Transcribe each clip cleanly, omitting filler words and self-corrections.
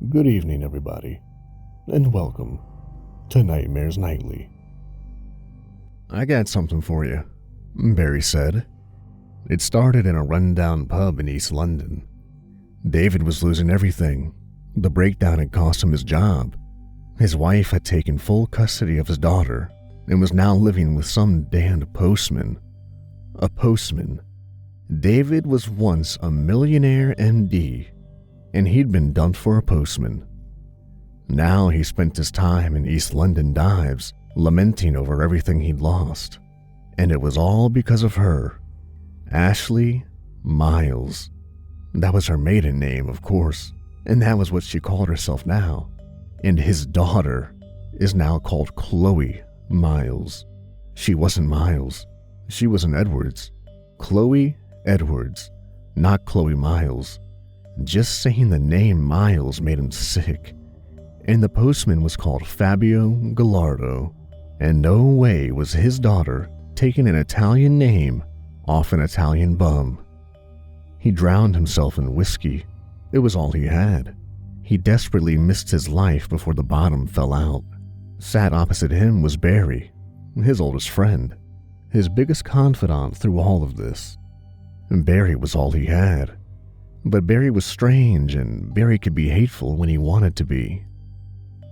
Good evening, everybody, and welcome to Nightmares Nightly. I got something for you, Barry said. It started in a rundown pub in East London. David was losing everything. The breakdown had cost him his job. His wife had taken full custody of his daughter and was now living with some damned postman. A postman. David was once a millionaire MD, and he'd been dumped for a postman. Now he spent his time in East London dives, lamenting over everything he'd lost. And it was all because of her, Ashley Miles. That was her maiden name, of course, and that was what she called herself now. And his daughter is now called Chloe Miles. She wasn't Miles. She was an Edwards. Chloe Edwards, not Chloe Miles. Just saying the name Miles made him sick. And the postman was called Fabio Gallardo. And no way was his daughter taking an Italian name off an Italian bum. He drowned himself in whiskey. It was all he had. He desperately missed his life before the bottom fell out. Sat opposite him was Barry, his oldest friend, his biggest confidant through all of this. And Barry was all he had. But Barry was strange, and Barry could be hateful when he wanted to be.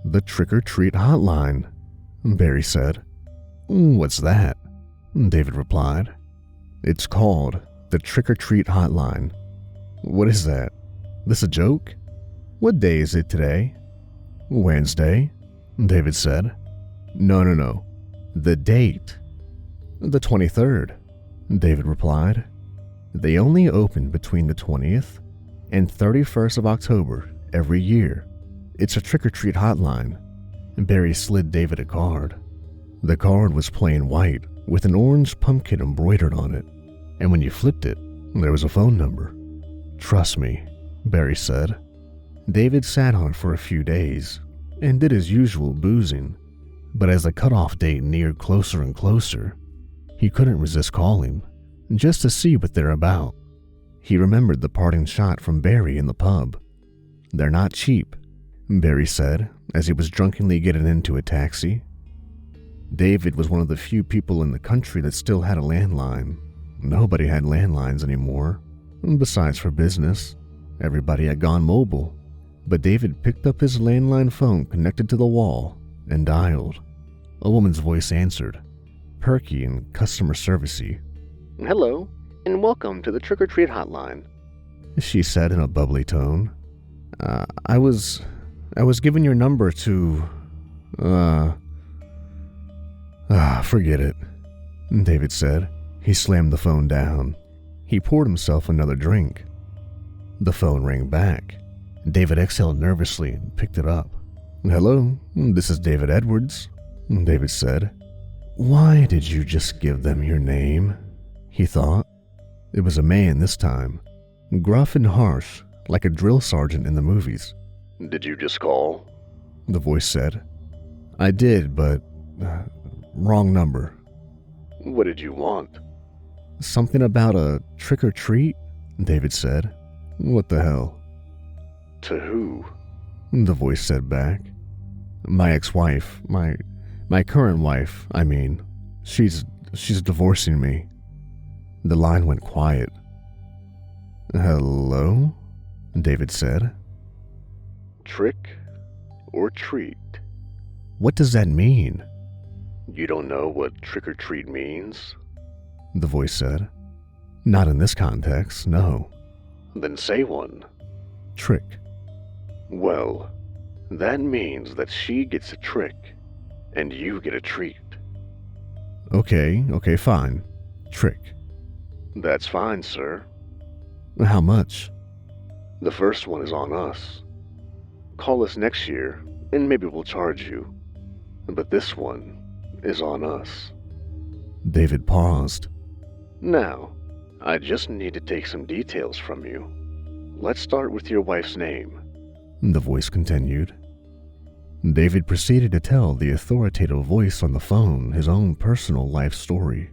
The trick-or-treat hotline, Barry said. What's that? David replied. It's called the trick-or-treat hotline. What is that? This a joke? What day is it today? Wednesday, David said. No. The date. The 23rd, David replied. They only open between the 20th and 31st of October every year. It's a trick-or-treat hotline. Barry slid David a card. The card was plain white with an orange pumpkin embroidered on it, and when you flipped it, there was a phone number. Trust me, Barry said. David sat on it for a few days and did his usual boozing, but as the cutoff date neared closer and closer, he couldn't resist calling, just to see what they're about. He remembered the parting shot from Barry in the pub. They're not cheap, Barry said as he was drunkenly getting into a taxi. David was one of the few people in the country that still had a landline. Nobody had landlines anymore. Besides for business, everybody had gone mobile. But David picked up his landline phone connected to the wall and dialed. A woman's voice answered, perky and customer servicey. Hello, and welcome to the trick-or-treat hotline, she said in a bubbly tone. I was given your number to, forget it, David said. He slammed the phone down. He poured himself another drink. The phone rang back. David exhaled nervously and picked it up. Hello, this is David Edwards, David said. Why did you just give them your name? He thought. It was a man this time, gruff and harsh, like a drill sergeant in the movies. Did you just call? The voice said. I did, but wrong number. What did you want? Something about a trick-or-treat, David said. What the hell? To who? The voice said back. My ex-wife, my current wife, I mean. She's divorcing me. The line went quiet. Hello? David said. Trick or treat? What does that mean? You don't know what trick-or-treat means? The voice said. Not in this context, no. Then say one. Trick. Well, that means that she gets a trick, and you get a treat. Okay, fine. Trick. That's fine, sir. How much? The first one is on us. Call us next year, and maybe we'll charge you. But this one is on us. David paused. Now, I just need to take some details from you. Let's start with your wife's name. The voice continued. David proceeded to tell the authoritative voice on the phone his own personal life story.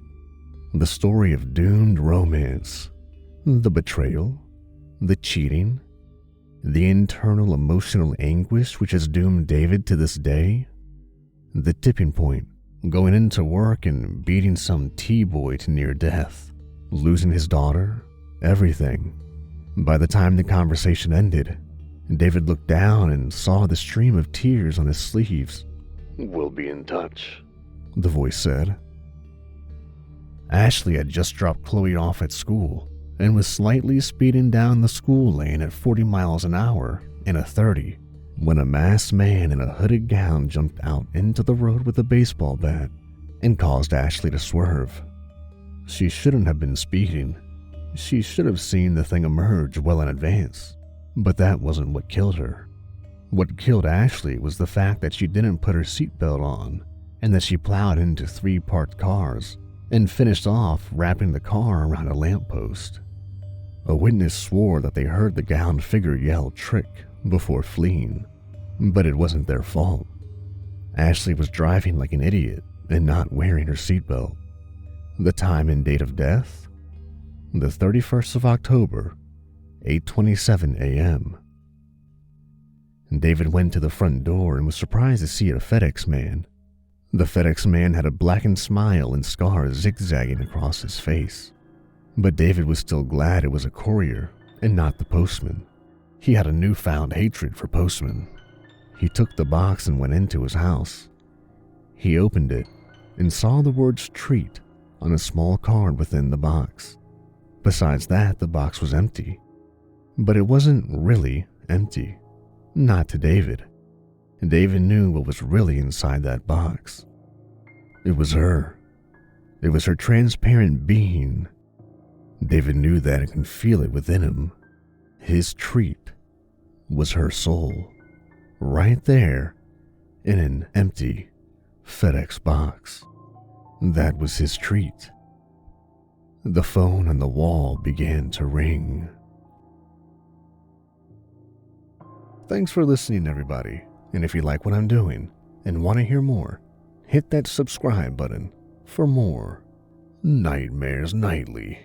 The story of doomed romance, the betrayal, the cheating, The internal emotional anguish which has doomed David to this day? The tipping point, going into work and beating some T-boy to near death, losing his daughter, everything. By the time the conversation ended, David looked down and saw the stream of tears on his sleeves. "We'll be in touch," the voice said. Ashley had just dropped Chloe off at school and was slightly speeding down the school lane at 40 miles an hour in a 30 when a masked man in a hooded gown jumped out into the road with a baseball bat and caused Ashley to swerve. She shouldn't have been speeding. She should have seen the thing emerge well in advance, but that wasn't what killed her. What killed Ashley was the fact that she didn't put her seatbelt on and that she plowed into 3 parked cars and finished off wrapping the car around a lamppost. A witness swore that they heard the gowned figure yell "trick" before fleeing, but it wasn't their fault. Ashley was driving like an idiot and not wearing her seatbelt. The time and date of death? The 31st of October, 8:27 a.m. David went to the front door and was surprised to see a FedEx man. The FedEx man had a blackened smile and scars zigzagging across his face. But David was still glad it was a courier and not the postman. He had a newfound hatred for postmen. He took the box and went into his house. He opened it and saw the words "treat" on a small card within the box. Besides that, the box was empty. But it wasn't really empty. Not to David. David knew what was really inside that box. It was her. It was her transparent being. David knew that and could feel it within him. His treat was her soul, right there in an empty FedEx box. That was his treat. The phone on the wall began to ring. Thanks for listening, everybody. And if you like what I'm doing and want to hear more, hit that subscribe button for more Nightmares Nightly.